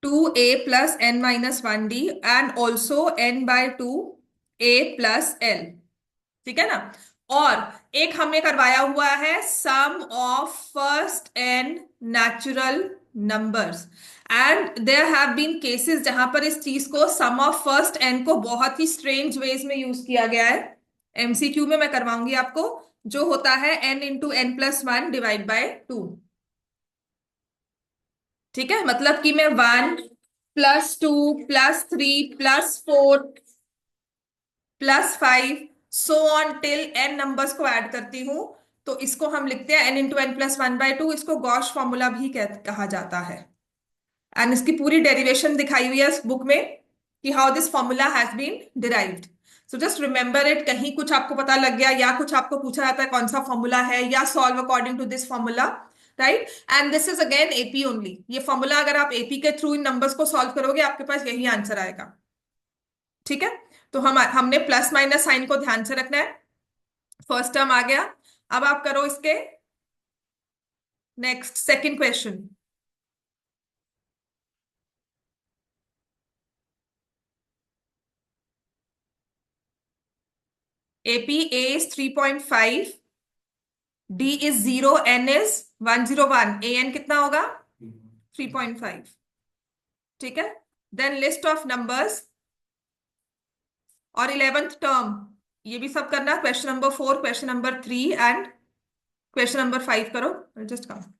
2a plus n minus 1d and also n by 2 a plus l। ठीक है ना। और एक हमने करवाया हुआ है sum of first n natural numbers. And there have been cases जहां पर इस चीज को सम ऑफ फर्स्ट एन को बहुत ही स्ट्रेंज वेज में यूज किया गया है। एमसीक्यू में मैं करवाऊंगी आपको, जो होता है n into N plus one divide by two. ठीक है, मतलब कि मैं 1 + 2 + 3 + 4 +5 so on till n numbers को ऐड करती हूं, तो इसको हम लिखते हैं n into N plus one by two. इसको गॉस फॉर्मूला भी कहा जाता है। एंड इसकी पूरी डेरिवेशन दिखाई हुई है इस बुक में कि how this formula has been derived. So just remember it. कहीं कुछ आपको पता लग गया या कुछ आपको पूछा जाता है कौन सा फॉर्मूला है, या solve according to this formula, right. And this is again AP only. ये फॉर्मूला अगर आप एपी के थ्रू इन नंबर्स को सॉल्व करोगे आपके पास यही आंसर आएगा। ठीक है, तो हमने प्लस माइनस साइन को ध्यान से रखना है। फर्स्ट टर्म आ गया। अब आप करो इसके next second question. AP A is 3.5, D is 0, N is 101। A N कितना होगा? 3.5। ठीक है, देन लिस्ट ऑफ नंबर्स और 11th टर्म ये भी सब करना। Question number 4, question number 3 and question number 5 करो। Just come.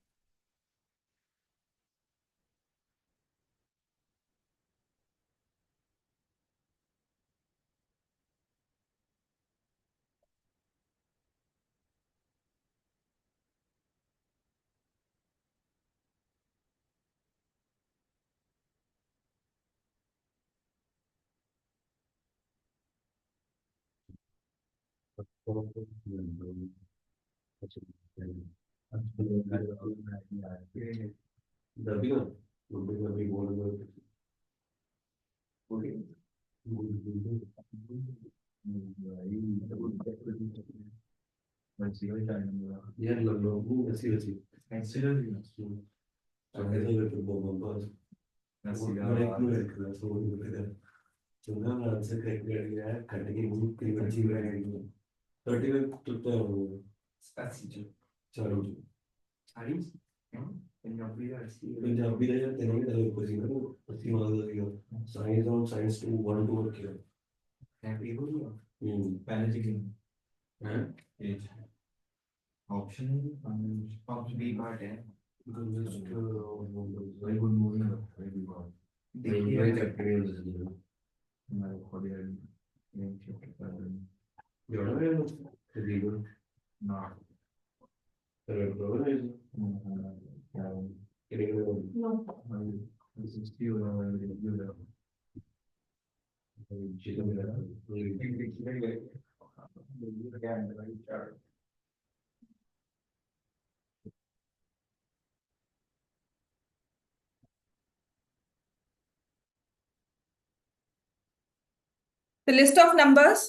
The list of numbers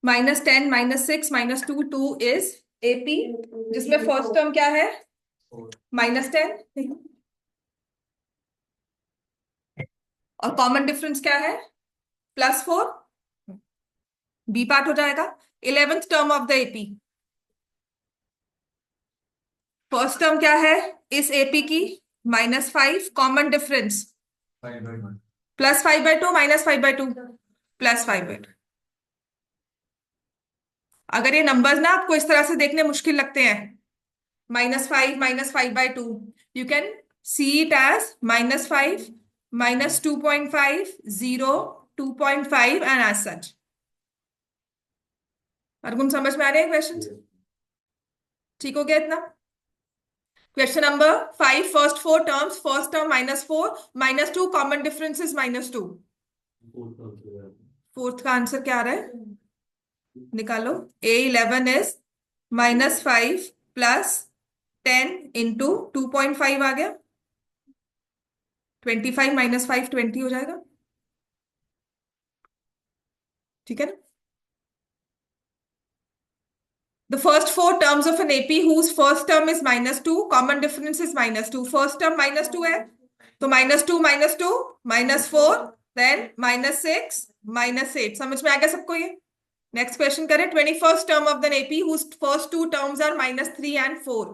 -10, -6, -2, 2 is AP, जिसमें फर्स्ट टर्म क्या है? -10। और कॉमन डिफरेंस क्या है? +4। बी पार्ट हो जाएगा। 11th term of the AP. First term क्या है इस एपी की? -5। Common difference +5/2 -5/2 +5/2। अगर ये नंबर्स ना आपको इस तरह से देखने मुश्किल लगते हैं, -5 -5/2, you can see it as -5 -2.5 0 2.5 and as such. अर्गुन समझ में आ रहे हैं क्वेश्चन? ठीक हो गया इतना? Question number 5, first 4 terms, first term -4 -2, common difference is -2। Fourth का आंसर क्या आ रहा है? निकालो। A11 इज -5 + 10 इंटू 2.5 आ गया। 25 - 5 20 हो जाएगा। ठीक है ना। The first 4 terms of an AP whose first term is -2, common difference is -2। First term -2 है, तो -2 -4 देन -6 -8। समझ में आ गया सबको ये? नेक्स्ट क्वेश्चन करें। 21st term of the AP whose first two terms are -3 and 4।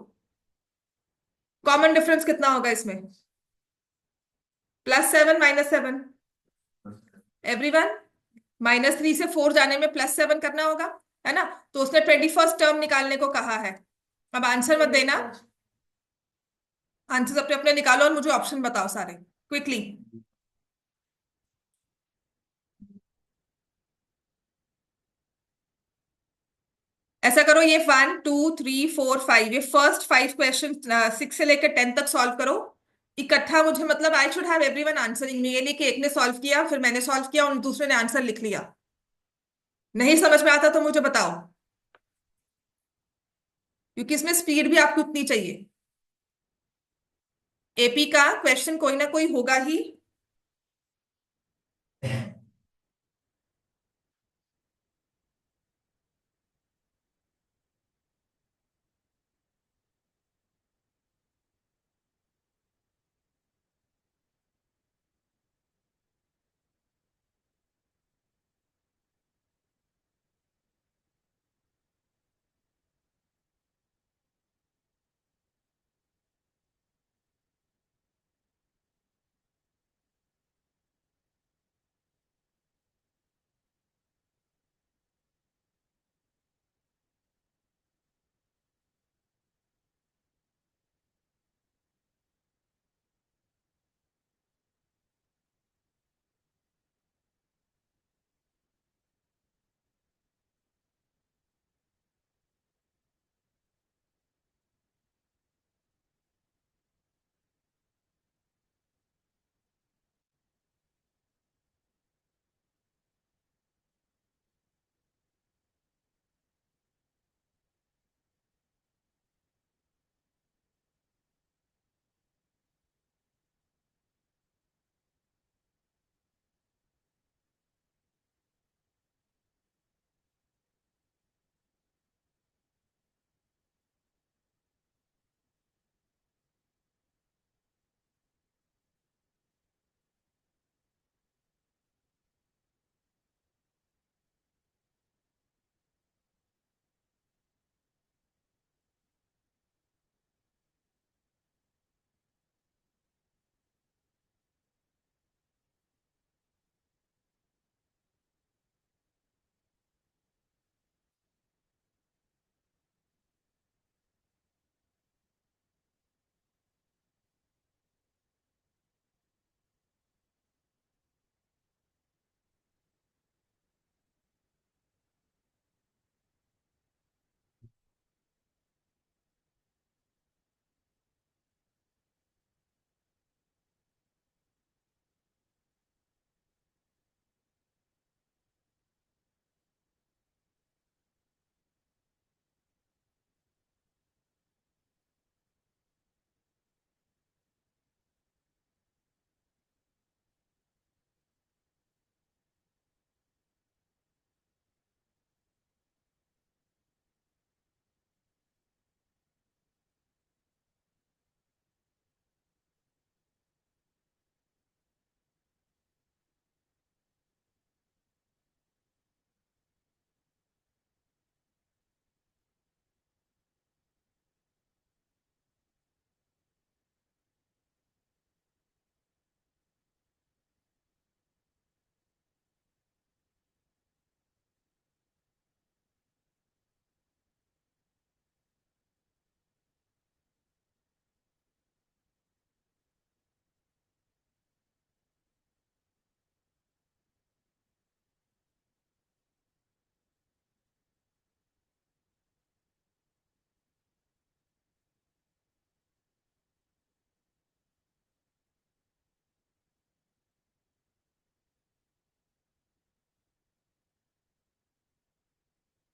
Common difference कितना होगा इसमें? +7 -7। एवरीवन, -3 से 4 जाने में +7 करना होगा, है ना? तो उसने 21st टर्म निकालने को कहा है। अब आंसर मत देना, आंसर अपने अपने निकालो और मुझे ऑप्शन बताओ सारे क्विकली। ऐसा करो, ये 1 2 3 4 5, ये फर्स्ट 5 क्वेश्चन 6 से लेकर 10 तक सॉल्व करो इकट्ठा। मुझे मतलब I should have everyone answering me, ये नहीं कि एक ने सॉल्व किया फिर मैंने सॉल्व किया और दूसरे ने आंसर लिख लिया। नहीं समझ में आता तो मुझे बताओ, क्योंकि इसमें स्पीड भी आपको उतनी चाहिए। एपी का क्वेश्चन कोई ना कोई होगा ही।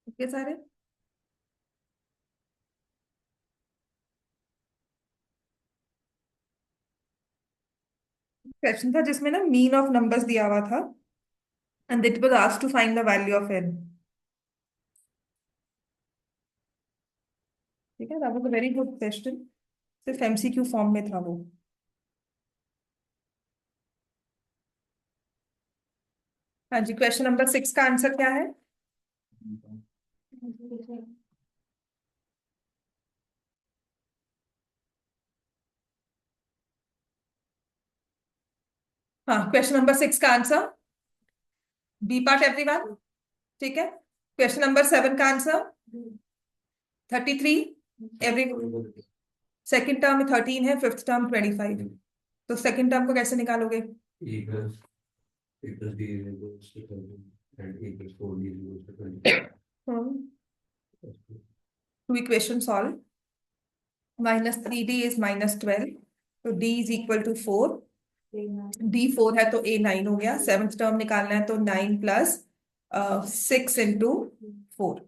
ओके सारे। क्वेश्चन था जिसमें ना मीन ऑफ नंबर्स दिया हुआ था and it was asked to find the value of N. ठीक है, that was a very good question. सिर्फ एमसीक्यू फॉर्म में था वो। हाँ जी, क्वेश्चन नंबर 6 का आंसर क्या है? हाँ, क्वेश्चन नंबर 6 का आंसर बी पार्ट एवरीवन। ठीक है, क्वेश्चन नंबर 7 का आंसर 33 एवरी। सेकंड टर्म में 13 है, फिफ्थ टर्म 25। तो सेकंड टर्म को कैसे निकालोगे? Two equation solve. -3d is -12, तो d is equal to 4। D 4 है तो ए 9 हो गया। सेवंथ टर्म निकालना है तो 9 प्लस 6 इंटू 4,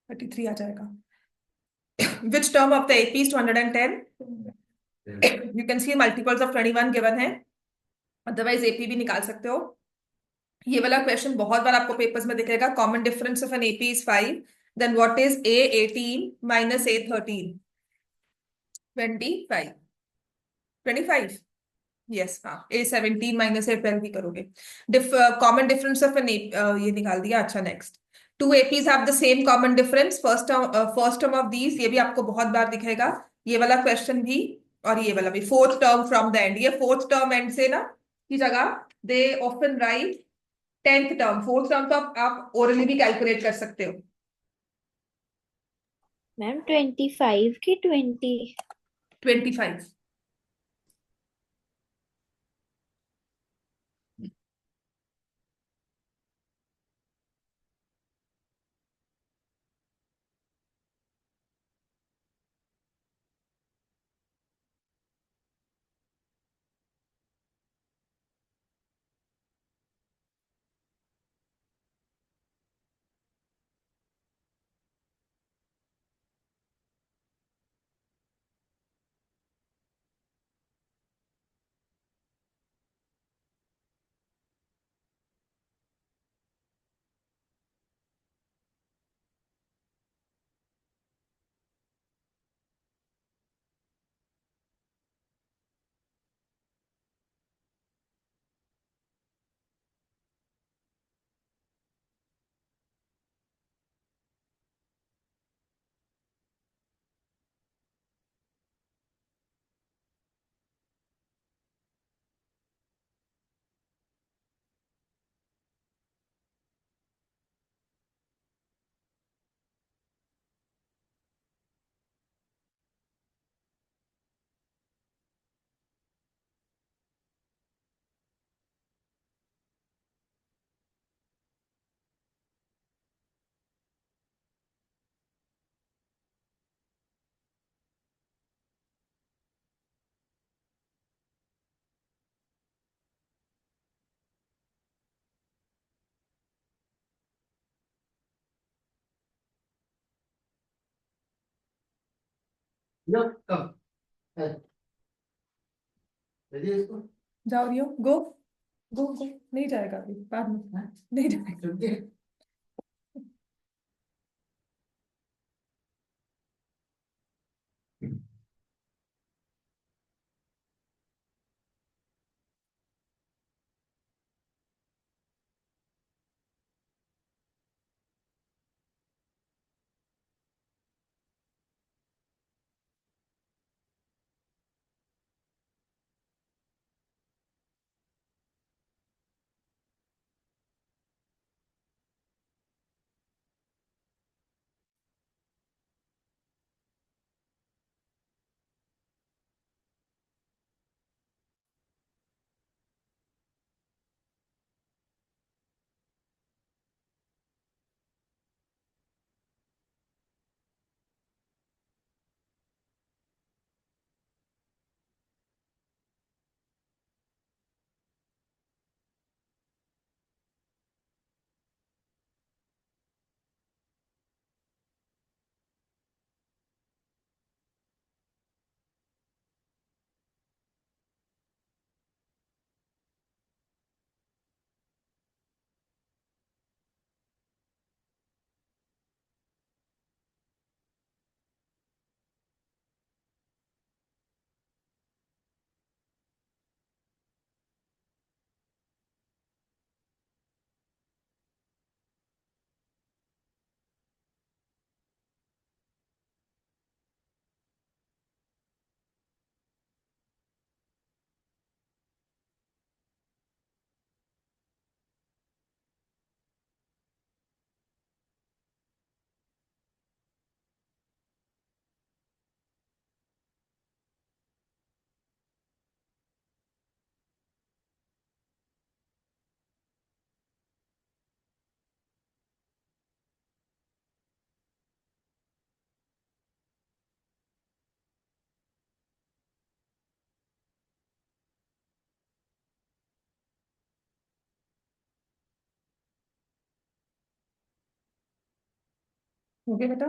33 आ जाएगा। Which term of the AP is 210? You can C multiples of 21 given है, अदरवाइज एपी भी निकाल सकते हो। ये वाला क्वेश्चन बहुत बार आपको पेपर्स में दिखेगा। Common difference of an AP is 5, then what is A 18 minus A 13? 25। 25, yes. हाँ, ए 17 माइनस ए 12 भी करोगे। कॉमन डिफरेंस ऑफ एन ये निकाल दिया। अच्छा, next. Two APs have the same common difference, first term of these, ये भी आपको बहुत बार दिखेगा, ये वाला क्वेश्चन भी और ये वाला भी। Fourth term from the and, ये फोर्थ टर्म एंड से ना की जगह they often right tenth term. Fourth term तो आप ओरली भी कैलकुलेट कर सकते हो। मैम 25 की 20? 25। जाओ रियो, गो गो गो। नहीं जाएगा अभी, बाद में। नहीं जाएगा। हो गया बेटा?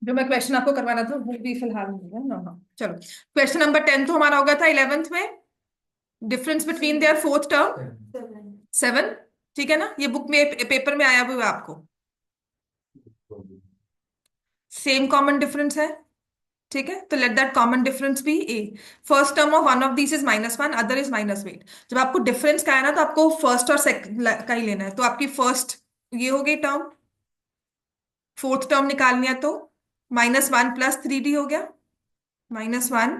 जो मैं क्वेश्चन आपको करवाना था वो भी फिलहाल नहीं है ना। हाँ चलो, क्वेश्चन नंबर 10 तो हमारा हो गया था 11th में, difference between their fourth term 7। ठीक है ना, ये बुक में पेपर में आया हुआ है आपको। सेम कॉमन डिफरेंस है। ठीक है, तो let that common difference be A. First term of one of this is -1, other is -8। जब आपको डिफरेंस का है ना तो आपको फर्स्ट और सेकंड का ही लेना है। तो आपकी फर्स्ट ये हो गई टर्म, फोर्थ टर्म निकालनी है तो -1 + 3d हो गया, -1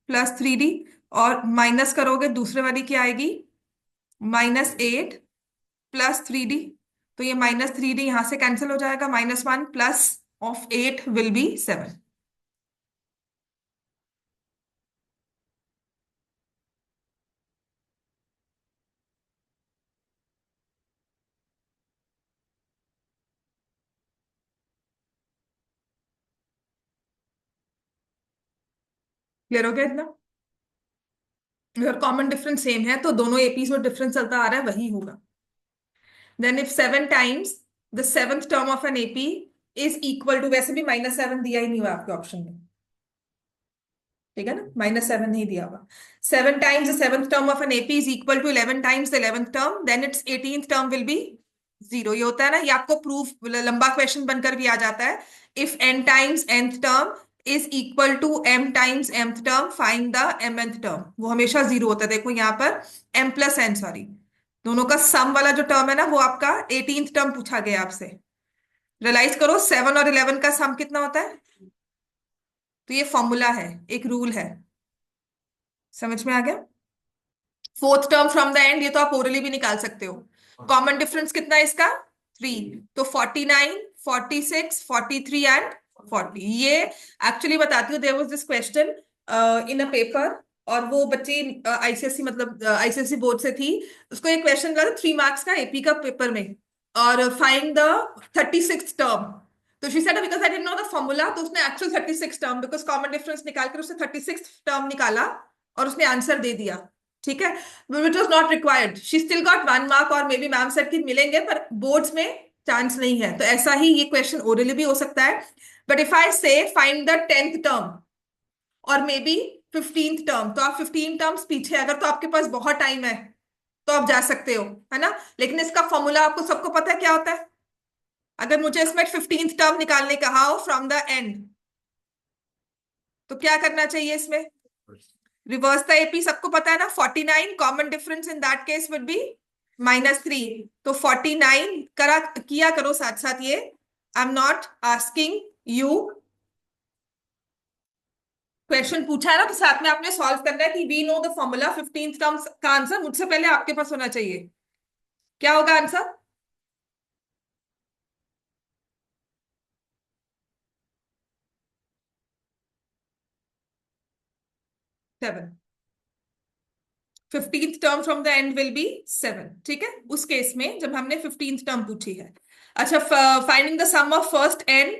+ 3d। और माइनस करोगे दूसरे वाली क्या आएगी, -8 + 3d। तो ये -3d यहां से कैंसिल हो जाएगा, -1 plus of 8 will be 7। Clear हो गया इतना? अगर कॉमन डिफरेंस सेम है तो दोनों एपीज में डिफरेंस चलता आ रहा है वही होगा। Then if 7 times the seventh term of an AP is equal to, वैसे भी -7 दिया ही नहीं हुआ आपके ऑप्शन में, ठीक है ना, -7 नहीं दिया हुआ। 7 times the seventh term of an AP is equal to 11 times the 11th term, then it's 18th term will be 0। ये होता है ना, ये आपको प्रूफ लंबा क्वेश्चन बनकर भी आ जाता है। If n times nth term is equal to m times mth term, find the mnth term. वो हमेशा 0 होता है। देखो यहाँ पर m + n, सॉरी, दोनों का सम वाला जो टर्म है ना वो आपका 18th टर्म पूछा गया आपसे। रियलाइज करो 7 और 11 का सम कितना होता है। तो ये फॉर्मूला है, एक रूल है। समझ में आ गया? Fourth term from the and, ये तो आप ओरली भी निकाल सकते हो। कॉमन डिफरेंस कितना है इसका, 3। तो 49, 46, 43 एंड 40। ये एक्चुअली बताती हूँ, there was this question in a paper, और वो बच्ची आईसीएससी, मतलब आईसीएससी बोर्ड से थी। उसको एक क्वेश्चन मिला था 3 मार्क्स का एपी का पेपर में, और फाइंड द 36th टर्म। तो she said because I didn't know the formula, तो उसने actual 36 term, because common difference निकाल कर उसने 36th टर्म निकाला और उसने आंसर दे दिया। ठीक है, which was not required, she still got 1 mark, और मे बी मैम सेड कि मिलेंगे, पर बोर्ड्स में चांस नहीं है। तो ऐसा ही ये क्वेश्चन ओरली भी हो सकता है। बट इफ आई से फाइंड द 10th टर्म और मे बी 15th टर्म, तो आप 15 टर्म्स पीछे, अगर तो आपके पास बहुत टाइम है तो आप जा सकते हो, है ना। लेकिन इसका फॉर्मूला आपको सबको पता है क्या होता है। अगर मुझे इसमें 15th टर्म निकालने कहा हो फ्रॉम द एंड, तो क्या करना चाहिए इसमें, रिवर्स द एपी, सबको पता है ना। 49 common difference in that case would be -3। तो 49 करा किया करो साथ साथ ये। I am not asking you, question पूछा है ना तो साथ में आपने सॉल्व करना है कि we know the formula. 15th terms का आंसर मुझसे पहले आपके पास होना चाहिए। क्या होगा answer? 7। 15th term from the end will be 7। ठीक है, उस केस में जब हमने 15th टर्म पूछी है। अच्छा, finding the sum of first and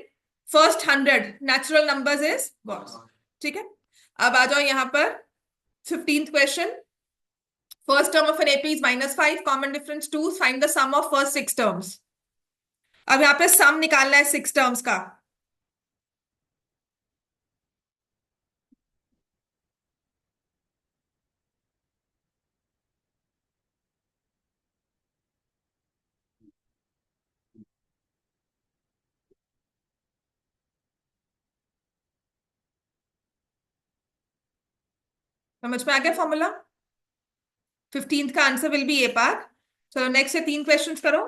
first 100 natural numbers is Gauss. ठीक है, अब आ जाओ यहाँ पर 15th question. First term of an AP is -5, common difference 2, find the sum of first 6 terms. अब यहाँ पे सम निकालना है 6 टर्म्स का। समझ में आ गया फॉर्मूला? 15th का answer will be A part. चलो नेक्स्ट से 3 क्वेश्चन करो।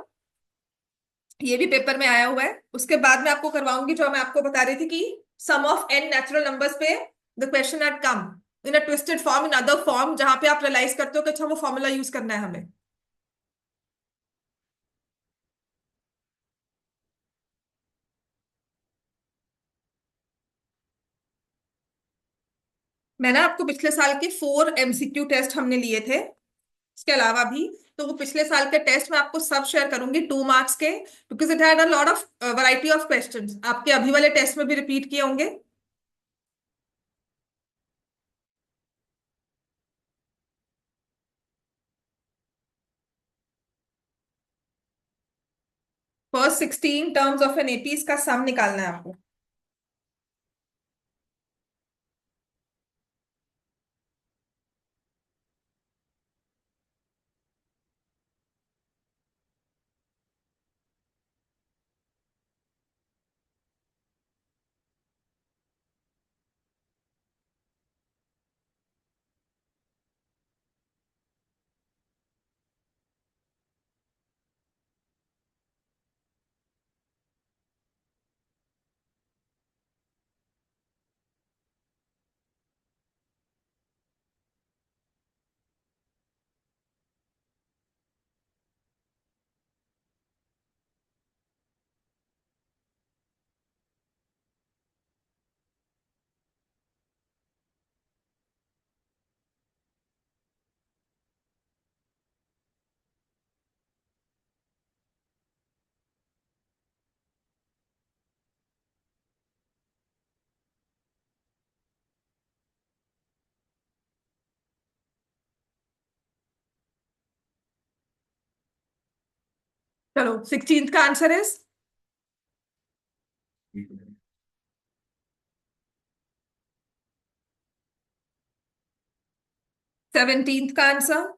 ये भी पेपर में आया हुआ है। उसके बाद मैं आपको करवाऊंगी जो मैं आपको बता रही थी कि सम ऑफ n नेचुरल नंबर्स पे the question had come in a twisted form, in other form, जहां पे आप रियलाइज करते हो कि अच्छा वो फॉर्मूला यूज करना है हमें। मैंने आपको पिछले साल के 4 एमसीक्यू टेस्ट हमने लिए थे, इसके अलावा भी। तो वो पिछले साल के टेस्ट मैं आपको सब शेयर करूंगी 2 मार्क्स के, because it had a lot of variety of questions, आपके अभी वाले टेस्ट में भी रिपीट किए होंगे। First 16 terms of an AP, इसका सम निकालना है आपको। चलो, 16th का आंसर इज 17th का आंसर।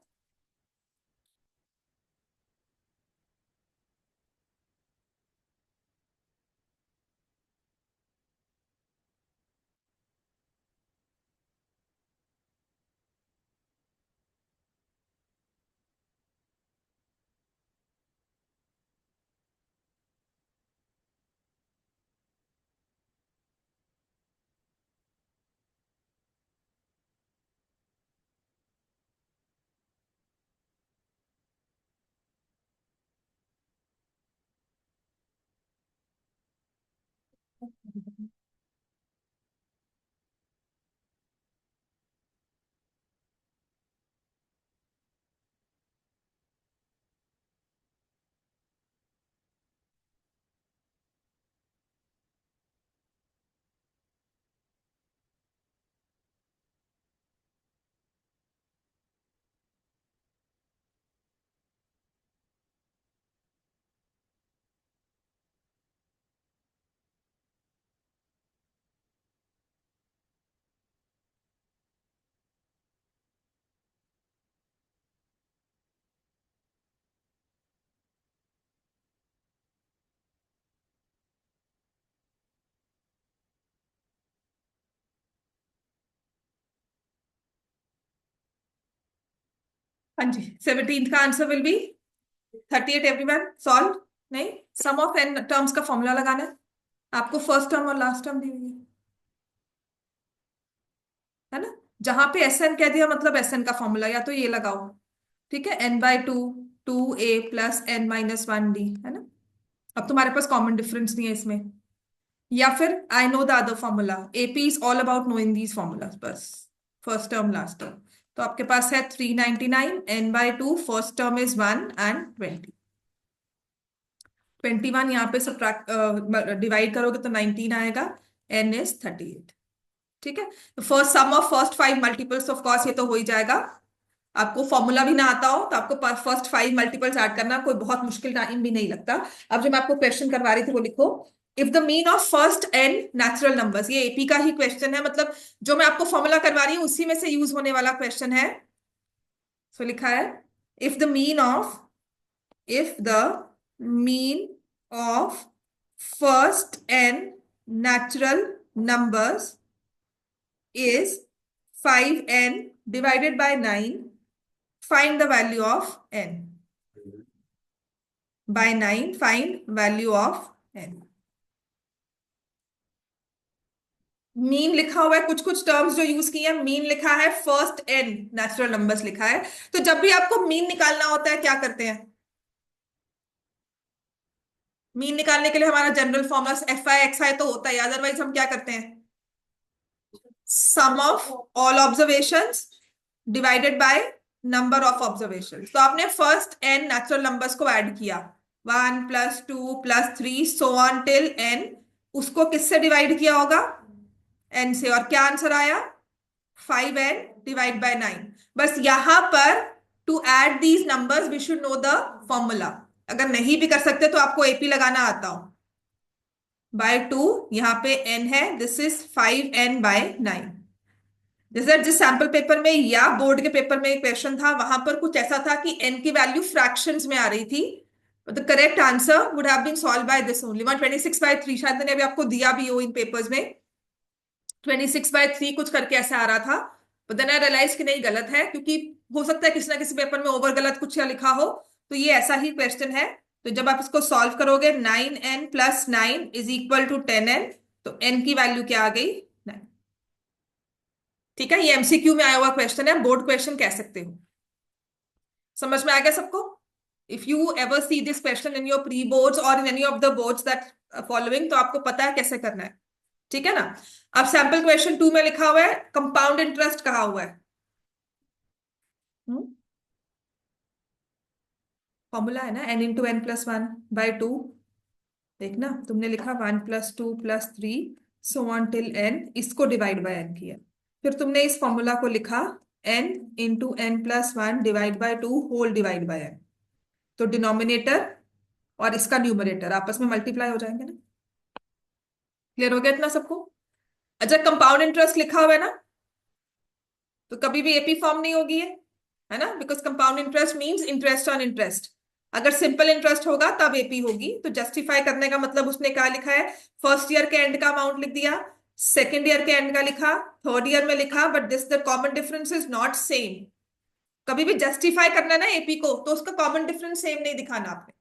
हाँ जी, 17th का answer will be 38। Everyone solve? नहीं, सम ऑफ एन टर्म्स का फॉर्मूला लगाना है आपको, फर्स्ट टर्म और लास्ट टर्म दी हुई है ना। जहां पे एस एन कह दिया मतलब एस एन का फॉर्मूला या तो ये लगाओ, ठीक है, n/2 2a प्लस n-1d, है ना। अब तुम्हारे पास कॉमन डिफरेंस नहीं है इसमें, या फिर I know the other formula, AP is all about knowing these formulas बस, फर्स्ट टर्म लास्ट टर्म। तो आपके पास है 399, n/2 first term is 1 and 20, 21 यहाँ पे सब्ट्रैक्ट डिवाइड करोगे तो 19 आएगा, n इज 38। ठीक है, तो first sum of first 5 multiples of cos, ये तो हो ही जाएगा। आपको फॉर्मूला भी ना आता हो तो आपको फर्स्ट 5 मल्टीपल्स ऐड करना कोई बहुत मुश्किल टाइम भी नहीं लगता। अब जो मैं आपको क्वेश्चन करवा रही थी वो लिखो, if the mean of first n natural numbers, ये एपी का ही क्वेश्चन है, मतलब जो मैं आपको फॉर्मूला करवा रही हूँ उसी में से यूज होने वाला क्वेश्चन है। सो लिखा है, if the mean of if the mean of first n natural numbers is 5n divided by 9, find the value of n. By 9 find value of n. Mean लिखा हुआ है, कुछ कुछ टर्म्स जो यूज किए हैं, मीन लिखा है, फर्स्ट एन नेचुरल नंबर्स लिखा है। तो जब भी आपको मीन निकालना होता है क्या करते हैं, मीन निकालने के लिए हमारा general formula F I X I तो होता है, अदरवाइज हम क्या करते हैं, sum of all observations divided by number of observations. तो आपने फर्स्ट एन नेचुरल नंबर्स को ऐड किया, 1 + 2 + 3 सो ऑन टिल एन, उसको किससे डिवाइड किया होगा? एन से। और क्या आंसर आया? 5n/9। बस यहां पर to add these numbers we should know the formula. अगर नहीं भी कर सकते तो आपको एपी लगाना आता हो। बाय 2, यहाँ पे n है, दिस इज 5n/9। जैसे जिस सैंपल पेपर में या बोर्ड के पेपर में एक क्वेश्चन था, वहां पर कुछ ऐसा था कि n की वैल्यू फ्रैक्शंस में आ रही थी। The correct answer would have been solve by this only. 126/3 शायद मैंने अभी आपको दिया भी हो इन पेपर्स में। 26/3 कुछ करके ऐसा आ रहा था, बट देन आई रियलाइज कि नहीं, गलत है, क्योंकि हो सकता है किसी ना किसी पेपर में ओवर गलत कुछ या लिखा हो। तो ये ऐसा ही क्वेश्चन है। तो जब आप इसको सॉल्व करोगे, 9n + 9 = 10n, तो n की वैल्यू क्या आ गई? 9। ठीक है, ये एमसीक्यू में आया हुआ क्वेश्चन है, बोर्ड क्वेश्चन कह सकते हो। समझ में आ गया सबको? If you ever see this question in your pre boards or in any of the boards that following, तो आपको पता है कैसे करना है। ठीक है ना? अब सैंपल क्वेश्चन 2 में लिखा हुआ है कंपाउंड इंटरेस्ट कहा हुआ है। फॉर्मूला है ना, n × n + 1/2। देखना, तुमने लिखा 1 + 2 + 3 सो ऑन टिल n, इसको डिवाइड बाय n किया। फिर तुमने इस फॉर्मूला को लिखा n × n + 1 whole divide by n। तो डिनोमिनेटर और इसका न्यूमरेटर आपस में मल्टीप्लाई हो जाएंगे ना। क्लियर हो गया इतना सबको? अच्छा, कंपाउंड इंटरेस्ट लिखा हुआ है ना, तो कभी भी एपी फॉर्म नहीं होगी ये, है ना, because compound interest means interest on interest. अगर सिंपल इंटरेस्ट होगा तब एपी होगी। तो जस्टिफाई करने का मतलब उसने क्या लिखा है? फर्स्ट ईयर के एंड का अमाउंट लिख दिया, सेकेंड ईयर के एंड का लिखा, थर्ड ईयर में लिखा, but this the common difference is not same. कभी भी जस्टिफाई करना ना एपी को, तो उसका कॉमन डिफरेंस सेम नहीं दिखाना आपने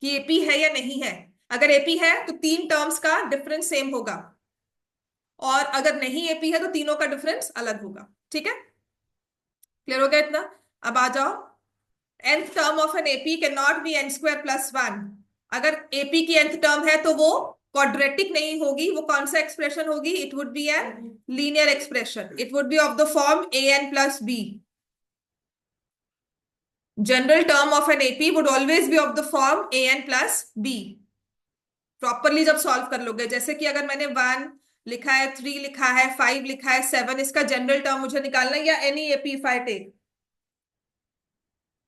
कि एपी है या नहीं है। अगर एपी है तो तीन टर्म्स का डिफरेंस सेम होगा, और अगर नहीं एपी है तो तीनों का डिफरेंस अलग होगा। ठीक है, क्लियर हो गया इतना? अब आ जाओ, nth term of an AP can not B n² + 1। अगर एपी की nth टर्म है तो वो क्वाड्रेटिक नहीं होगी। वो कौन सा एक्सप्रेशन होगी? It would be an linear expression. It would be of the form an + b। General term of an AP would always be of the form an + b। Properly जब सॉल्व कर लोगे, जैसे कि अगर मैंने 1 लिखा है, 3 लिखा है, 5 लिखा है, 7, इसका जनरल टर्म मुझे निकालना है, या any AP if I take,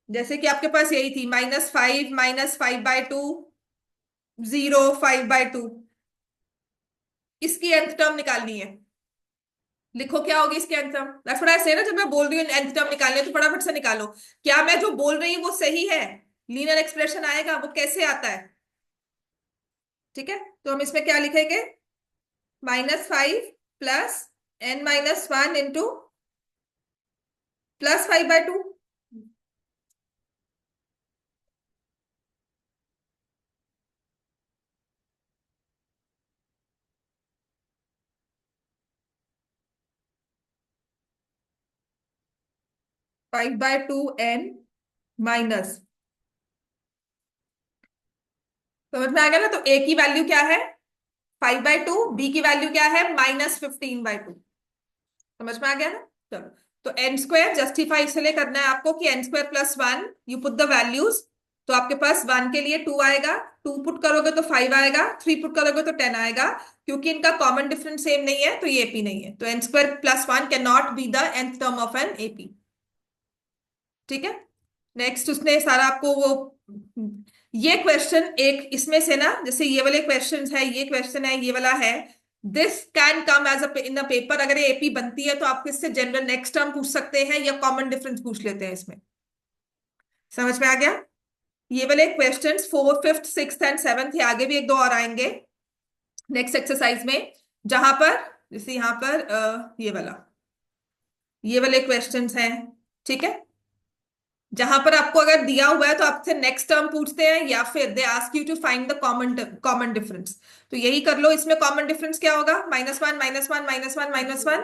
जैसे कि आपके पास यही थी -5 -5/2 0 5/2, इसकी nth टर्म निकालनी है। लिखो क्या होगी इसकी nth term. That's what I से ना, जब मैं बोल रही हूँ nth टर्म निकालनी है तो फटाफट से निकालो। क्या मैं जो बोल रही हूँ वो सही है? लीनियर एक्सप्रेशन आएगा, वो कैसे आता है? ठीक है, तो हम इसमें क्या लिखेंगे? -5 + n-1 इंटू +5/2। 5/2n-, समझ में आ गया ना? तो a की वैल्यू क्या है? 5/2। बी की वैल्यू क्या है? -15/2। समझ में आ गया ना? चलो, तो n² जस्टिफाई इसलिए करना है आपको कि n² + 1 you put the values. तो आपके पास 1 के लिए 2 आएगा, 2 पुट करोगे तो 5 आएगा, 3 पुट करोगे तो 10 आएगा। क्योंकि इनका कॉमन डिफरेंस सेम नहीं है तो ये एपी नहीं है। तो n² + 1 can not be the nth term of an AP. ठीक है, नेक्स्ट उसने सारा आपको वो, ये क्वेश्चन एक इसमें से ना, जैसे ये वाले क्वेश्चन है, ये क्वेश्चन है, ये वाला है, this can come as in a paper. अगर ये एपी बनती है तो आप इससे जनरल नेक्स्ट टर्म पूछ सकते हैं या कॉमन डिफरेंस पूछ लेते हैं इसमें। समझ में आ गया? ये वाले questions 4th 5th 6th and 7th, ये आगे भी एक दो और आएंगे नेक्स्ट एक्सरसाइज में, जहां पर जैसे यहां पर ये वाले क्वेश्चंस हैं। ठीक है, जहां पर आपको अगर दिया हुआ है तो आपसे नेक्स्ट टर्म पूछते हैं, या फिर they ask you to find the common difference. तो यही कर लो। इसमें कॉमन डिफरेंस क्या होगा? -1 -1 -1 -1।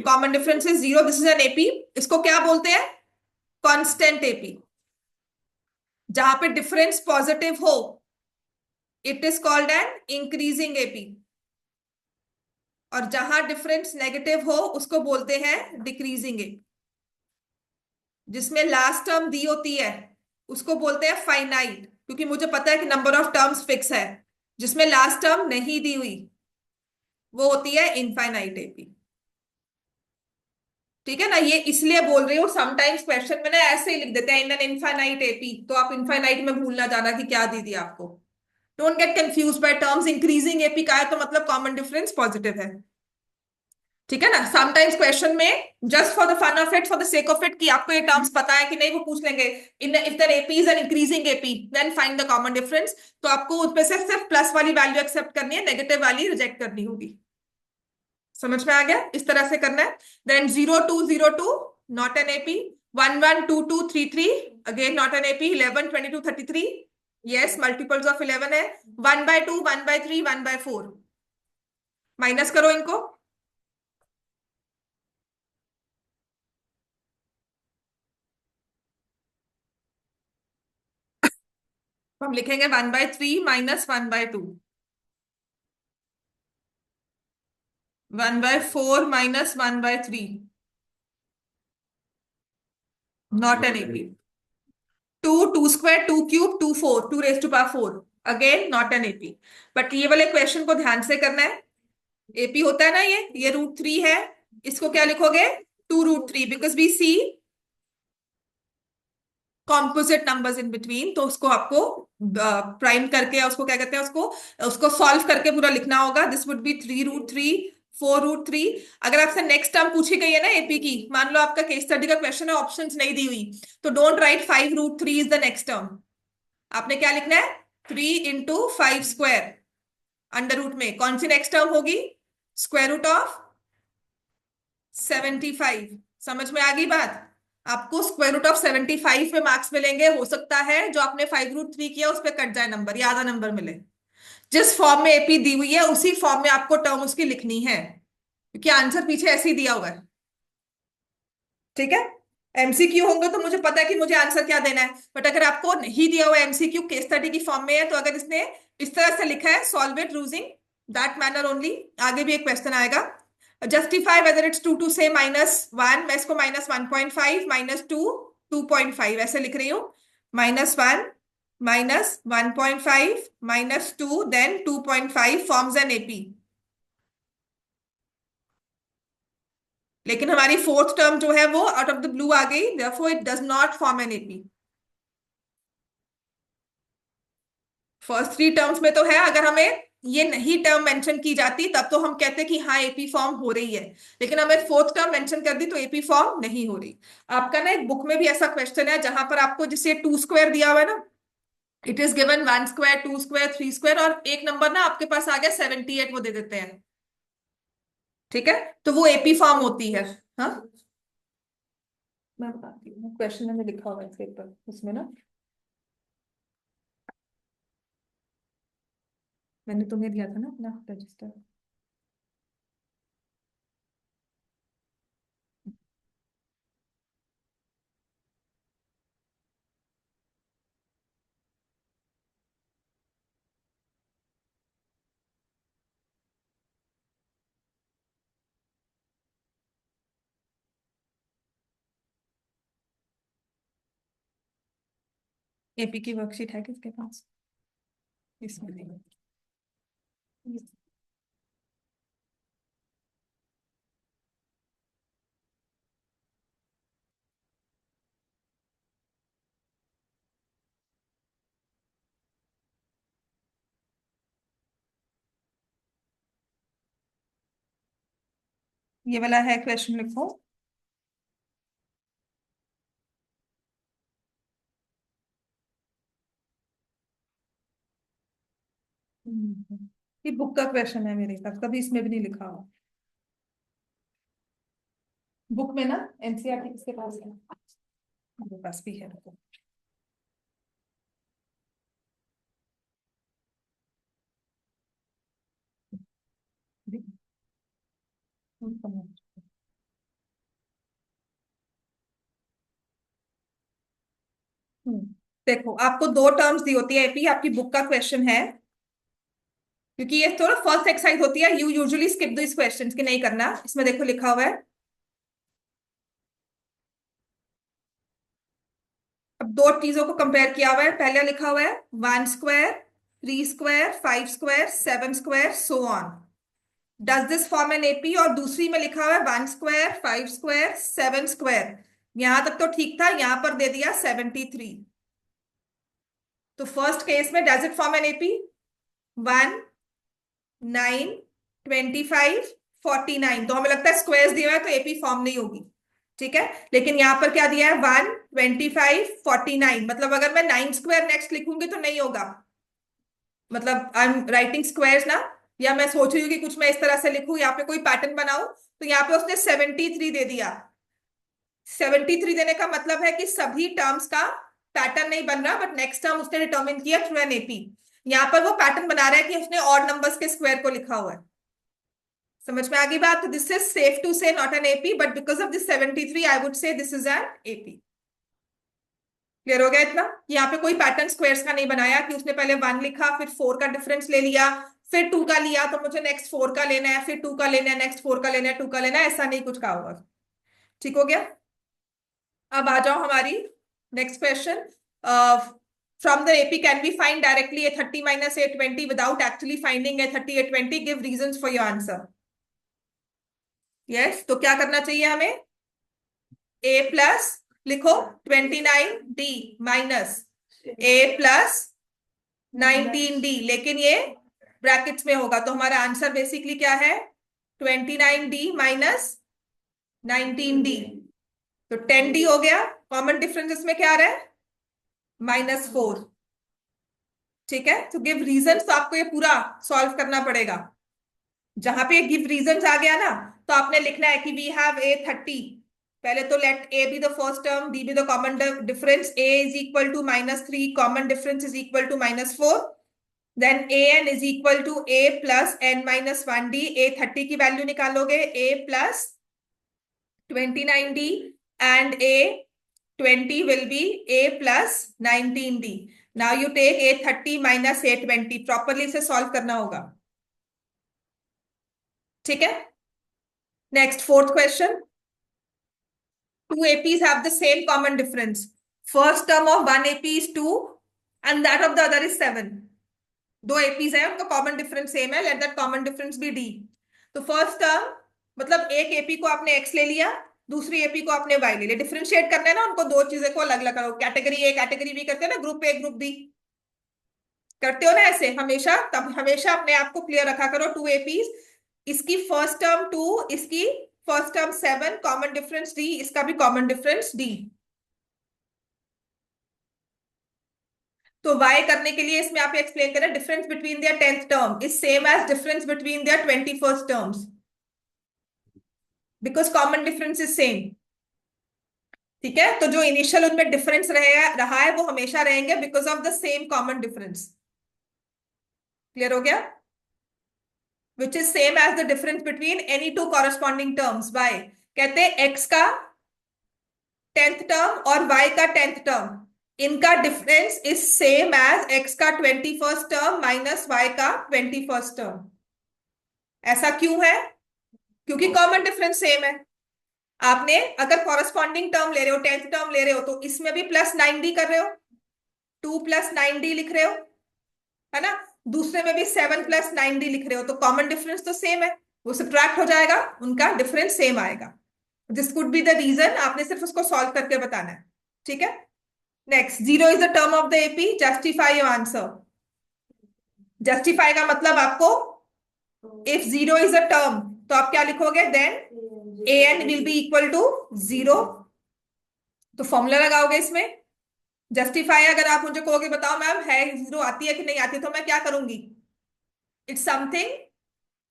Common difference is 0। This is an AP. इसको क्या बोलते हैं? Constant AP. जहां पे डिफरेंस पॉजिटिव हो, it is called an increasing AP. और जहां डिफरेंस नेगेटिव हो उसको बोलते हैं डिक्रीजिंग एपी। जिसमें लास्ट टर्म दी होती है उसको बोलते हैं फाइनाइट, क्योंकि मुझे पता है कि नंबर ऑफ टर्म्स फिक्स है। जिसमें लास्ट टर्म नहीं दी हुई वो होती है इनफाइनाइट एपी। ठीक है ना, ये इसलिए बोल रही हूँ समटाइम्स क्वेश्चन में ना ऐसे ही लिख देते हैं इन एन इनफाइनाइट एपी, तो आप इनफाइनाइट में भूल ना जाना कि क्या दी थी आपको। Don't get confuse by terms. Increasing AP का है तो मतलब कॉमन डिफरेंस पॉजिटिव है। ठीक है ना, समटाइम्स क्वेश्चन में just for the fun of it, for the sake of it, कि आपको ये टर्म्स पता है कि नहीं, वो पूछ लेंगे in if the AP is an increasing AP then find the common difference. तो आपको उसमें से सिर्फ प्लस वाली वैल्यू एक्सेप्ट करनी है, नेगेटिव वाली रिजेक्ट करनी होगी। समझ में आ गया? इस तरह से करना है। Then 0202 not an AP. 112233 again not an AP. 112233 yes, multiples of 11 है। 1/2 1/3 1/4 माइनस करो इनको। तो हम लिखेंगे 1/3 minus 1/2। 1/4 minus 1/3 not an AP. 2 2 square 2 cube 2 4 2 raised to power 4 again not an AP. But ये वाले क्वेश्चन को ध्यान से करना है। एपी होता है ना, ये √3 है। इसको क्या लिखोगे? 2√3, because we see composite numbers in between, तो उसको आपको प्राइम करके, उसको क्या कहते हैं, उसको उसको सॉल्व करके पूरा लिखना होगा। This would be 3√3 4√3। अगर आपसे नेक्स्ट टर्म पूछी गई है ना एपी की, मान लो आपका केस स्टडी का क्वेश्चन है, ऑप्शंस नहीं दी हुई, तो don't write 5√3 is the next term. आपने क्या लिखना है? 3 × 5 स्क्वायर अंडर रूट में कौन सी नेक्स्ट टर्म होगी? √75। समझ में आ गई बात? आपको √75 में मार्क्स मिलेंगे। हो सकता है जो आपने 5√3 किया उस पर कट जाए नंबर, या आधा नंबर मिले। जिस फॉर्म में एपी दी हुई है उसी फॉर्म में आपको टर्म उसकी लिखनी है, क्योंकि आंसर पीछे ऐसे ही दिया हुआ है। ठीक है, एमसीक्यू होंगे तो मुझे पता है कि मुझे आंसर क्या देना है। बट अगर आपको नहीं दिया हुआ एमसीक्यू, केस स्टडी की फॉर्म में है, तो अगर इसने इस तरह से लिखा है, solve it using that manner only. आगे भी एक क्वेश्चन आएगा, जस्टिफाई वेदर इट्स टू से -1। मैं इसको -1.5 -2 2.5 ऐसे लिख रही हूँ। -1 -1.5 -2 देन 2.5 फॉर्म्स एन एपी। लेकिन हमारी फोर्थ टर्म जो है वो आउट ऑफ द ब्लू आ गई, therefore it does not form an AP. First three terms में तो है, अगर हमें ये नहीं टर्म मेंशन की जाती तब तो हम कहते कि हाँ एपी फॉर्म हो रही है, लेकिन हमें फोर्थ टर्म मेंशन कर दी तो एपी फॉर्म नहीं हो रही। आपका ना एक बुक में भी ऐसा क्वेश्चन है जहां पर आपको जिसे 2 स्क्वायर दिया हुआ है ना, it is given 1 square 2 square 3 square, और एक नंबर ना आपके पास आ गया 78, वो दे देते हैं। ठीक है, तो वो एपी फॉर्म होती है। हाँ, मैं बताती हूँ, क्वेश्चन मैंने लिखा हुआ है इसके ऊपर, उसमें ना मैंने तुम्हें दिया था ना अपना रजिस्टर। एपी की वर्कशीट है किसके पास? इसमें नहीं। ये वाला है क्वेश्चन, लिखो। ये बुक का क्वेश्चन है मेरे पास, कभी इसमें भी नहीं लिखा हुआ। बुक में ना एनसीईआरटी किसके पास है? मेरे पास भी है, रुको। हम्म, देखो आपको दो टर्म्स दी होती है एपी, आपकी बुक का क्वेश्चन है। क्योंकि ये थोड़ा फर्स्ट एक्सरसाइज होती है, you usually skip this questions की, नहीं करना। इसमें देखो लिखा हुआ है, अब दो चीजों को कंपेयर किया हुआ है। पहले लिखा हुआ है 1 square, 3 square, 5 square, 7 square, so on, does this form an AP. और दूसरी में लिखा हुआ है 1 स्क्वायर, 5 स्क्वायर, 7 स्क्वायर। यहां तक तो ठीक था, यहां पर दे दिया 73। तो फर्स्ट केस में does it form an AP? 1, 9, 25, 49। तो हमें लगता है स्क्वायर्स दिया हुआ है तो एपी फॉर्म नहीं होगी, ठीक है। लेकिन यहां पर क्या दिया है, 1, 25, 49, मतलब अगर मैं 9 स्क्वायर नेक्स्ट लिखूंगी तो नहीं होगा, मतलब आई एम राइटिंग स्क्वायर्स ना। या मैं सोच रही हूँ कि कुछ मैं इस तरह से लिखूं, यहाँ पे कोई पैटर्न बनाऊं, तो यहाँ पे उसने 73 दे दिया। 73 देने का मतलब है कि सभी टर्म्स का पैटर्न नहीं बन रहा, बट नेक्स्ट टर्म उसने डिटर्मिन किया थ्रू एन एपी। यहाँ पर वो पैटर्न बना रहा है कि उसने ऑड नंबर्स के स्क्वायर को लिखा हुआ है। समझ में आ गई बात? तो दिस इज सेफ टू से not an AP, but because of this 73 I would say this is an AP. Clear हो गया इतना? यहाँ पे कोई पैटर्न स्क्वायर्स का नहीं बनाया कि उसने पहले 1 लिखा, फिर 4 का डिफरेंस ले लिया, फिर 2 का लिया तो मुझे नेक्स्ट 4 का लेना है, फिर 2 का लेना है, नेक्स्ट 4 का लेना है, 2 का लेना है, ऐसा नहीं कुछ कहा होगा। ठीक हो गया? अब आ जाओ हमारी next question. From the AP can be find directly A30 minus A20 without actually finding A30 A20, give reasons for your answer. Yes, तो क्या करना चाहिए हमें? A प्लस लिखो 29D minus A plus 19D, लेकिन ये ब्रैकेट्स में होगा, तो हमारा आंसर बेसिकली क्या है? 29D minus 19D। तो 10D हो गया। कॉमन डिफरेंस इसमें क्या आ रहा है? -4। ठीक है, तो गिव रीजन, तो आपको ये पूरा सॉल्व करना पड़ेगा। जहां पे गिव रीजन आ गया ना, तो आपने लिखना है कि वी हैव A30। पहले तो let A be the first term, D be the common difference, A is equal to -3, common difference is equal to -4, then an is equal to A plus n-1D। A30 की value निकालोगे, A plus 29D, and A20 will be A plus 19D. Now you take A30 minus A20, properly इसे solve करना होगा। ठीक है, next fourth question. Two APs have the same common difference. First term of one AP is 2 and that of the other is 7. दो APs है, उनका common difference same है, let that common difference be D. तो first term मतलब एक AP को आपने x ले लिया, दूसरी एपी को आपने वाई ले लिया। डिफरेंशिएट करना है ना उनको, दो चीजें को अलग अलग करो, कैटेगरी ए कैटेगरी बी करते हैं ना, ग्रुप ए ग्रुप बी करते हो ना ऐसे हमेशा, तब हमेशा अपने आप को क्लियर रखा करो। टू एपीज, इसकी फर्स्ट टर्म 2, इसकी first term 7, common difference D, इसका भी कॉमन डिफरेंस डी। तो y करने के लिए इसमें आप एक्सप्लेन करें, difference between their 10th term is same age difference between their 21st terms, because common difference is same. ठीक है, तो जो इनिशियल उनमें डिफरेंस रहा है वो हमेशा रहेंगे because of the same common difference. Clear हो गया? Which is same as the difference between any two corresponding terms. y कहते हैं x का 10th टर्म और y का 10th टर्म, इनका difference is same as x का 21st टर्म माइनस y का 21st टर्म। ऐसा क्यों है? क्योंकि कॉमन डिफरेंस सेम है। आपने अगर कॉरेस्पॉन्डिंग टर्म ले रहे हो, 10th टर्म ले रहे हो, तो इसमें भी +9D कर रहे हो, 2 + 9D लिख रहे हो, है ना। दूसरे में भी 7 + 9D लिख रहे हो, तो कॉमन डिफरेंस तो सेम है, वो सब्ट्रैक्ट हो जाएगा, उनका डिफरेंस सेम आएगा। This could be the reason, आपने सिर्फ उसको सॉल्व करके बताना है। ठीक है, next, 0 is the term of the AP, justify your answer. Justify का मतलब आपको, इफ 0 इज अ टर्म तो आप क्या लिखोगे, then an will be equal to 0। तो फॉर्मूला लगाओगे इसमें। जस्टिफाई अगर आप मुझे कहोगे बताओ मैम है 0 आती है कि नहीं आती, तो मैं क्या करूंगी? It's something,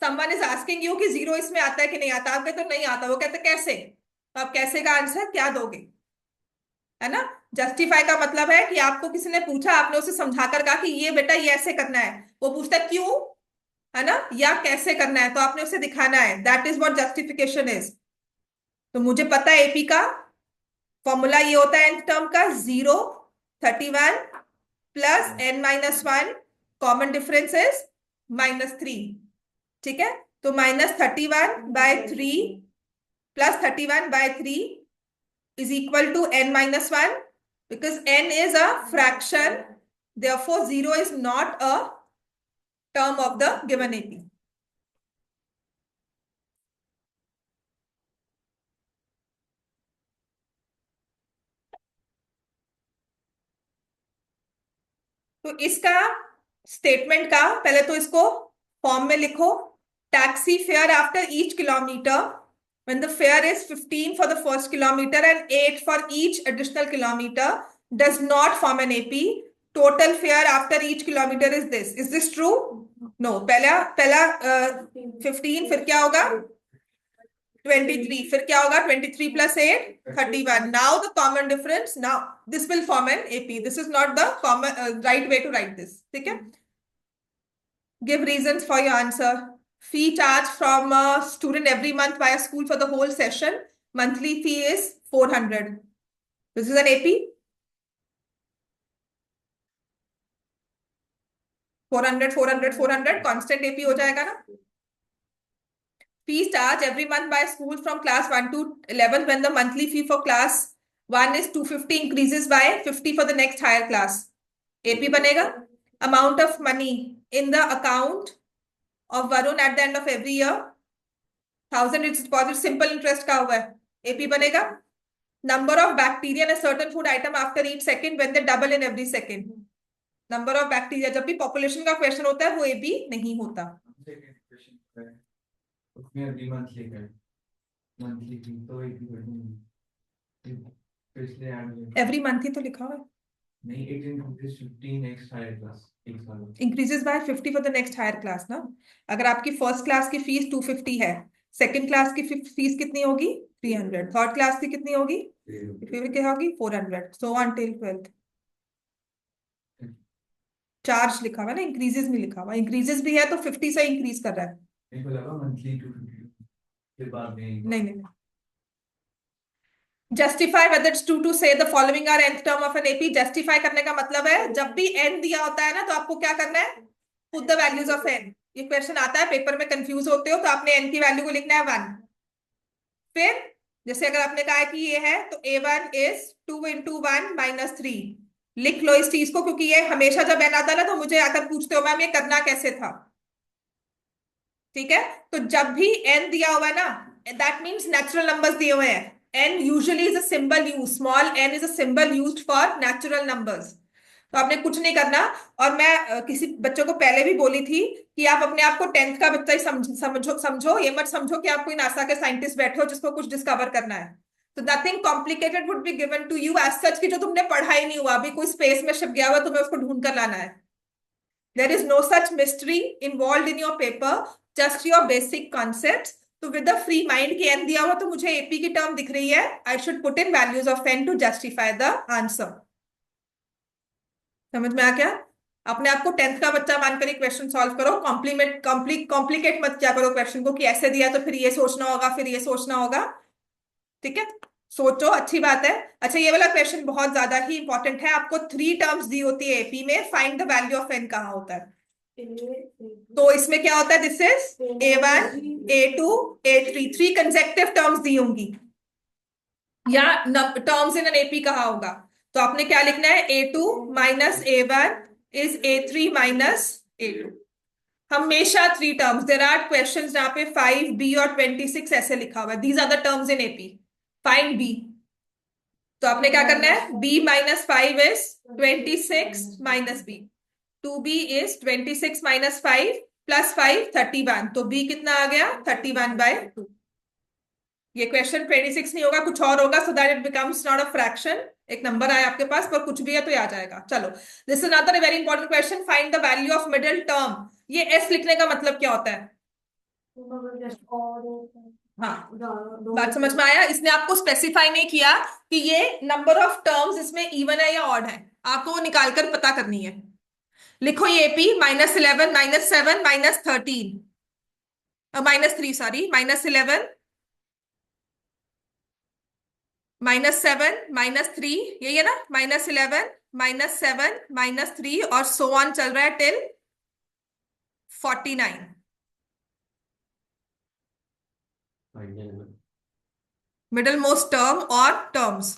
someone is asking you कि 0 इसमें आता है कि नहीं आता, आप कहते तो नहीं आता, वो कहते कैसे, तो आप कैसे का आंसर क्या दोगे, है ना। जस्टिफाई का मतलब है कि आपको किसी ने पूछा, आपने उसे समझाकर कहा कि ये बेटा ये ऐसे करना है, वो पूछता है क्यों, है ना, या कैसे करना है, तो आपने उसे दिखाना है। That is what justification is. तो मुझे पता है एपी का फॉर्मूला ये होता है nth टर्म का 0, 31 + n-1, कॉमन डिफरेंस इज -3, ठीक है। तो -31/3 + 31/3 is equal to n-1, because n is a fraction, therefore 0 is not a term of the given AP. तो इसका स्टेटमेंट का पहले तो इसको फॉर्म में लिखो। Taxi fare after each kilometre, when the fare is 15 for the first kilometer and 8 for each additional kilometer, does not form an AP. Total fare after each kilometer is this. Is this true? No. पहला 15, फिर क्या होगा 23, फिर क्या होगा 23 + 8 31. Now the common difference, now this will form an AP. This is not the common right way to write this. ठीक है। Give reasons for your answer. Fee charged from a student every month by a school for the whole session. Monthly fee is 400. This is an AP. 400 400 400 constant AP हो जाएगा ना। Fees charged every month by school from class 1 to 11, when the monthly fee for class 1 is 250, increases by 50 for the next higher class. AP बनेगा। Amount of money in the account of Varun at the end of every year, 1000 is deposit, simple interest का हुआ है, AP बनेगा। Number of bacteria in a certain food item after each second, when they double in every second. Number of bacteria, जब भी population का question होता है वो AP नहीं होता। उसमें अभी मंथली का मंथली की तो एक पिछले एवरी मंथ ही तो लिखा हुआ है। नहीं, 15 नेक्स्ट हायर क्लास एक साल increases by 50 for the next higher class ना। अगर आपकी फर्स्ट क्लास की फीस 250 है, सेकंड क्लास की फीस कितनी होगी 300, थर्ड क्लास की कितनी होगी फिर क्या होगी 400, सो ऑन टिल 12th। चार्ज लिखा हुआ है ना, इंक्रीजेस नहीं लिखा हुआ। इंक्रीजेस भी है तो 50 से इंक्रीज कर रहा है। मेरे को लगा मंथली 250 फिर बाद में नहीं। Justify whether it's true to say the following are nth term of an AP. Justify करने का मतलब है जब भी n दिया होता है ना तो आपको क्या करना है, put the values of n। ये क्वेश्चन आता है पेपर में, कंफ्यूज होते हो तो आपने n की वैल्यू को लिखना है 1। फिर जैसे अगर आपने कहा है कि ये है तो a1 is 2 × 1 - 3, लिख लो इस चीज को, क्योंकि ये हमेशा जब n आता है ना तो मुझे आकर पूछते हो मैम ये करना कैसे था। ठीक है, तो जब भी n दिया हुआ है ना, दैट मीन्स नेचुरल नंबर्स दिए हुए हैं। n usually is a symbol used, small n is a symbol used for natural numbers। तो आपने कुछ नहीं करना। और मैं किसी बच्चों को पहले भी बोली थी कि आप अपने आप को 10th का बच्चा ही समझो, ये मत समझो कि आप कोई नासा के साइंटिस्ट बैठे हो जिसको कुछ डिस्कवर करना है। तो nothing complicated would be given to you as such, कि जो तुमने पढ़ा ही नहीं हुआ, अभी कोई स्पेस में शिप गया हुआ तुम्हें उसको ढूंढ कर लाना है। There is no such mystery involve in your paper, just your basic concept. तो विद अ फ्री माइंड की n दिया हुआ तो मुझे AP की टर्म दिख रही है, I should put in values of n to justify the answer. समझ में आ गया? अपने आप को 10th का बच्चा मानकर एक क्वेश्चन सॉल्व करो, कॉम्प्लिकेट मत क्या करो क्वेश्चन को कि ऐसे दिया तो फिर ये सोचना होगा फिर ये सोचना होगा। ठीक है, सोचो, अच्छी बात है। अच्छा, ये वाला क्वेश्चन बहुत ज्यादा ही इंपॉर्टेंट है। आपको 3 टर्म्स दी होती है AP में, find the value of n कहाँ होता है। तो इसमें क्या होता है, this is a1 a2 a3, 3 consecutive terms दी होंगी, या टर्म्स इन एन AP कहा होगा। तो आपने क्या लिखना है, a2 - a1 is a3 - a2। हमेशा 3 टर्म्स। देयर आर क्वेश्चंस जहां पे 5b और 26 ऐसे लिखा हुआ है, these are the terms in AP। Find b, तो आपने क्या करना है, b - 5 is 26 - b, 2b is 26 - 5 + 5 31, तो b कितना आ गया 31/2। ये क्वेश्चन 26 नहीं होगा, कुछ और होगा, so that it becomes not a fraction. एक नंबर आया आपके पास पर कुछ भी है तो ये आ जाएगा। चलो, this is another very important question, find the value of middle term. ये s लिखने का मतलब क्या होता है? हाँ, बात समझ में आया? इसने आपको स्पेसिफाई नहीं किया कि ये नंबर ऑफ टर्म्स इसमें इवन है या ऑड है, आपको वो निकाल कर पता करनी है। लिखो ये AP -11 -7 -13 -3, सॉरी -11 -7 -3, यही है ना, -11 -7 -3 और सो ऑन चल रहा है टिल 49। मिडल मोस्ट टर्म और टर्म्स,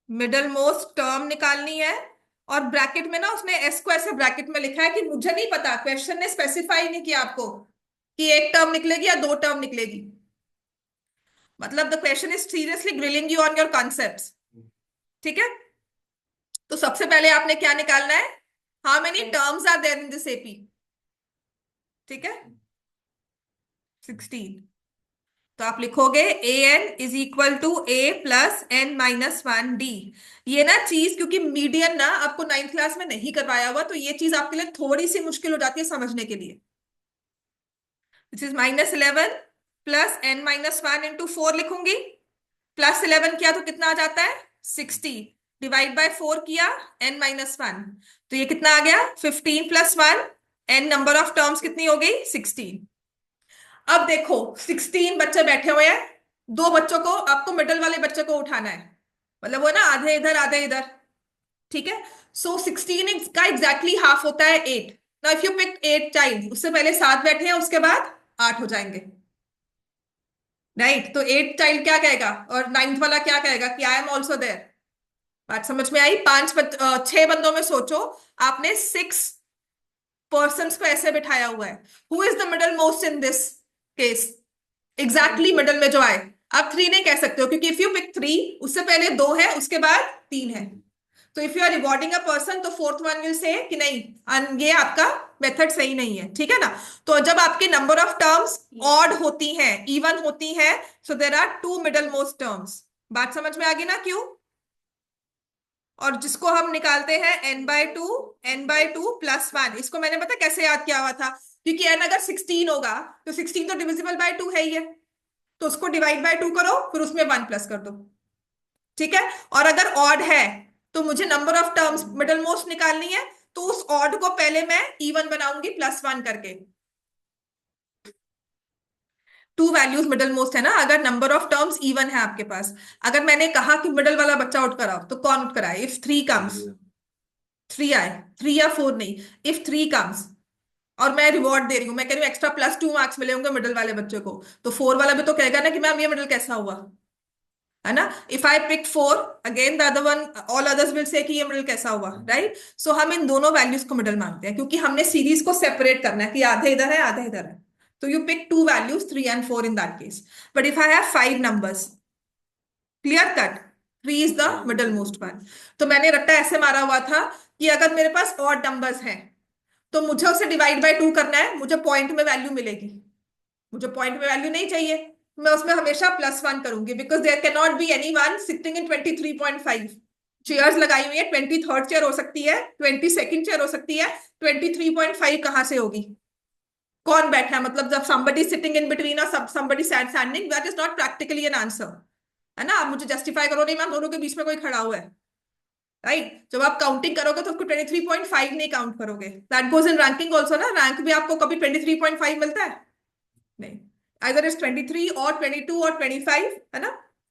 मिडल मोस्ट टर्म निकालनी है। और ब्रैकेट में ना उसने एस को ऐसे ब्रैकेट में लिखा है कि मुझे नहीं पता, क्वेश्चन ने स्पेसिफाई नहीं किया आपको कि एक टर्म निकलेगी या दो टर्म निकलेगी। मतलब the question is seriously grilling you on your concepts. ठीक है, तो सबसे पहले आपने क्या निकालना है, how many terms are there in this AP. ठीक है, 16। तो आप लिखोगे a n is equal to a plus n minus one d. ये ना चीज, क्योंकि मीडियन ना आपको 9th क्लास में नहीं करवाया हुआ, तो ये चीज आपके लिए थोड़ी सी मुश्किल हो जाती है समझने के लिए। This is -11 plus n minus one into 4 लिखूंगी। +11 किया तो कितना आ जाता है 60, डिवाइड बाय 4 किया n माइनस वन, तो ये कितना आ गया 15 + 1, n नंबर ऑफ टर्म्स कितनी हो गई 16। अब देखो 16 बच्चे बैठे हुए हैं, दो बच्चों को आपको मिडल वाले बच्चे को उठाना है, मतलब वो ना आधे इधर आधे इधर। ठीक है, सो 16 का एग्जैक्टली हाफ होता है 8। Now if you pick 8 child, उससे पहले 7 बैठे हैं, उसके बाद 8 हो जाएंगे, राइट। तो 8 चाइल्ड क्या कहेगा और 9th वाला क्या कहेगा कि आई एम ऑल्सो देयर। बात समझ में आई। 6 बंदों में सोचो, आपने 6 पर्सन्स को ऐसे बिठाया हुआ है, who is the middle most in this case, exactly middle में जो आए। आप 3 नहीं कह सकते हो, क्योंकि इफ यू पिक 3, उससे पहले 2 है, उसके बाद 3 है। तो if you are rewarding a person, तो 4th वन विल से कि नहीं, ये आपका मेथड सही नहीं है। ठीक है ना। तो जब आपकी नंबर ऑफ टर्म्स ऑड होती हैं, इवन होती हैं, so there are 2 middle most terms. बात समझ में आ गई ना क्यों। और जिसको हम निकालते हैं n/2, n/2 + 1, इसको मैंने पता कैसे याद किया हुआ था, क्योंकि n अगर 16 होगा तो 16 तो डिविजिबल बाय 2 है ही है, तो उसको डिवाइड बाय 2 करो, फिर उसमें 1 प्लस कर दो। ठीक है, और अगर ऑड है तो मुझे number of terms middle most निकालनी है, तो उस ऑड को पहले मैं इवन बनाऊंगी +1 करके। 2 वैल्यूज मिडल मोस्ट है ना, अगर नंबर ऑफ टर्म्स इवन है आपके पास। अगर मैंने कहा कि मिडल वाला बच्चा उठ कर आओ, तो कौन उठ कर आए, इफ 3 कम्स, 3 आए, 3 या 4 नहीं, इफ 3 कम्स, और मैं रिवॉर्ड दे रही हूं, मैं कह रही हूँ एक्स्ट्रा +2 मार्क्स मिले होंगे मिडल वाले बच्चे को, तो 4 वाला भी तो कहेगा ना कि मैम ये मिडल कैसा हुआ, है ना। If I pick 4, again the other one, all others will say कि ये मिडल कैसा हुआ, राइट। सो हम इन दोनों वैल्यूज को मिडल मानते हैं, क्योंकि हमने सीरीज को सेपरेट करना है कि आधे इधर है आधे इधर है। तो you pick 2 values 3 and 4 in that case. But if I have 5 numbers, clear cut, 3 is the middle most one. तो मैंने रट्टा ऐसे मारा हुआ था कि अगर मेरे पास ऑड नंबर्स हैं, तो मुझे उसे डिवाइड बाय 2 करना है, मुझे पॉइंट में वैल्यू मिलेगी, मुझे पॉइंट में वैल्यू नहीं चाहिए, मैं उसमें हमेशा +1 करूंगी, because there can not be any one sitting in 23.5। Chairs लगाई हुई है, 23rd चेयर हो सकती है, 22nd चेयर हो सकती है, 23.5 कहां से होगी, कौन बैठा है, मतलब जब somebody sitting in between और somebody standing, that is not practically an answer, है ना। आप मुझे जस्टिफाई करो नहीं मैम दोनों के बीच में कोई खड़ा हुआ है, राइट। जब आप काउंटिंग करोगे तो उसको 23.5 नहीं काउंट करोगे। That goes in ranking also ना, रैंक भी आपको कभी 23.5 मिलता है नहीं, आइदर इज 23 और 22 और 25, है ना।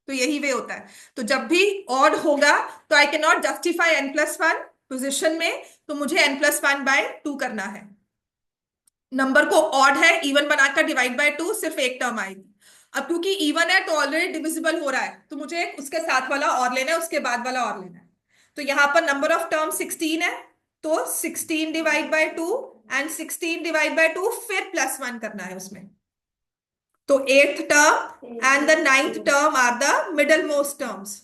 तो यही वे होता है। तो जब भी ऑड होगा तो I can not justify n+1 position में, तो मुझे n+1/2 करना है। नंबर को ऑड है, इवन बनाकर डिवाइड बाय 2, सिर्फ एक टर्म आएगी। अब क्योंकि इवन है तो ऑलरेडी डिविजिबल हो रहा है, तो मुझे उसके साथ वाला और लेना है, उसके बाद वाला और लेना है। तो यहां पर नंबर ऑफ टर्म 16 है, तो 16 divide by 2 and 16 divide by 2, फिर +1 करना है उसमें। तो 8th term and the 9th term are the middle most terms.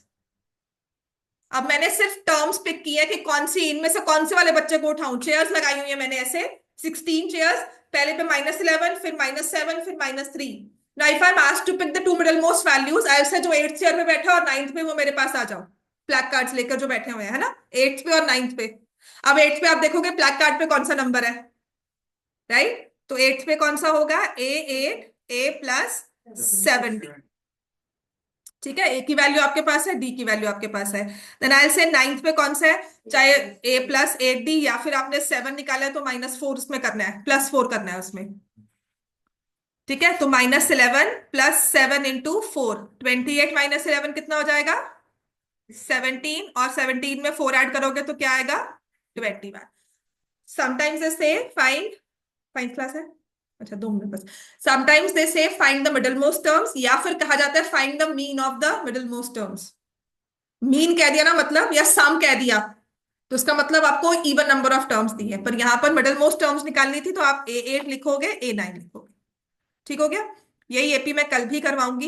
अब मैंने सिर्फ टर्म्स पिक किए कि कौन सी इनमें से कौन से वाले बच्चे को उठाऊं। चेयर्स लगाई हुई है मैंने ऐसे 16 चेयर्स, पहले पे -11, फिर -7, फिर -3। Now if I am asked to pick the 2 middle most values, I will say जो 8th चेयर पे बैठा और 9th पे, वो मेरे पास आ जाओ, ब्लैक कार्ड्स लेकर जो बैठे हुए हैं, है ना, 8th पे और 9th पे। अब 8th पे आप देखोगे ब्लैक कार्ड पे कौन सा नंबर है, राइट। तो 8th पे कौन सा होगा, A8, A+7D। ठीक है, ए की वैल्यू आपके पास है, डी की वैल्यू आपके पास है। देन आई विल से 9th पे कौन सा है, चाहे A+8D, या फिर आपने 7 निकाला है तो -4 उसमें करना है, +4 करना है उसमें। ठीक है, तो -11 + 7 × 4, 28 -11 कितना हो जाएगा 17, और 17 में 4 ऐड करोगे तो क्या आएगा 21। समटाइम्स दे से फाइंड, फाइंड क्लास है, अच्छा 2 मिनट बस। समटाइम्स दे से find the middle most terms, या फिर कहा जाता है find the mean of the middle most terms. Mean कह दिया ना मतलब, या सम कह दिया, तो उसका मतलब आपको इवन नंबर ऑफ टर्म्स दी है, पर यहां पर मिडल मोस्ट टर्म्स निकालनी थी तो आप A8 लिखोगे, A9 लिखोगे। ठीक हो गया। यही एपी मैं कल भी करवाऊंगी।